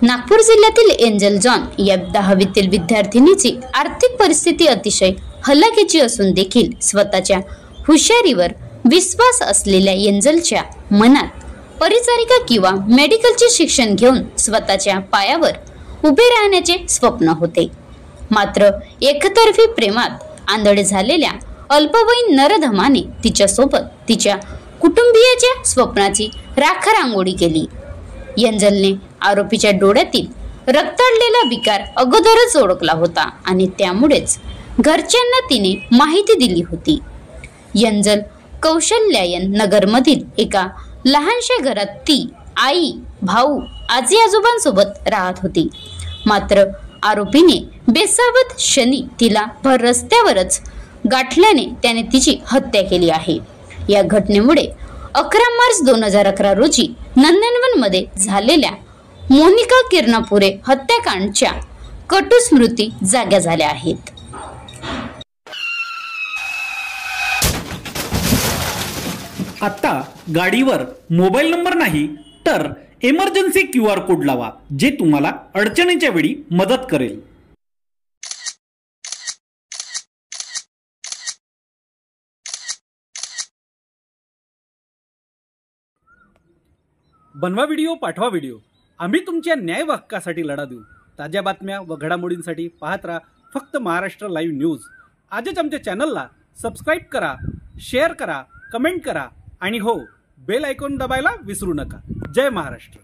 नागपूर जिल्ह्यातील angel John या 10वीतील विद्यार्थिनीची आर्थिक परिस्थिती अतिशय हलाखीची असून देखील स्वतःच्या हुशारीवर विश्वास असलेल्या एंजलच्या मनात परिचारिका किंवा मेडिकलचे शिक्षण घेऊन स्वतःच्या पायावर उभे राहण्याचे स्वप्न होते। मात्र एकतर्फी प्रेमात आंधळे झालेल्या अल्पवयीन नरधमाने तिच्यासोबत तिच्या कुटुंबियाच्या स्वप्नाची राखारांगोळी केली। एंजलने आरोपीच्या डोळ्यातील रक्ताळलेला विकार अगोदरच ओळखला होता आणि त्यामुळेच घरच्यांना तिने माहिती दिली होती। एंजल कौशल्यायन नगरमधील एका लहानशा घरात ती आई, भाऊ, आजी आजोबांसोबत राहत होती। मात्र आरोपीने बेसावध क्षणी तिला भर रस्त्यावरच गाठल्याने त्याने तिची हत्या केली आहे। या घटनेमुळे 11 मार्च 2011 रोजी नंदनवन मध्ये झालेल्या मोनिका किरणापुरे हत्याकांडच्या कटू स्मृती जाग्या झाल्या आहेत। आता गाडीवर मोबाईल नंबर नाही तर इमर्जन्सी QR कोड लावा, जे तुम्हाला अडचणीच्या वेळी मदत करेल। बनवा व्हिडिओ, पाठवा व्हिडिओ, आम्ही तुमच्या न्याय हक्कासाठी लढा देऊ। ताज्या बातम्या व घडामोडींसाठी पाहत राहा फक्त महाराष्ट्र लाईव्ह न्यूज। आजच आमच्या चॅनलला सबस्क्राईब करा, शेअर करा, कमेंट करा आणि हो, बेल आयकॉन दबायला विसरू नका। जय महाराष्ट्र।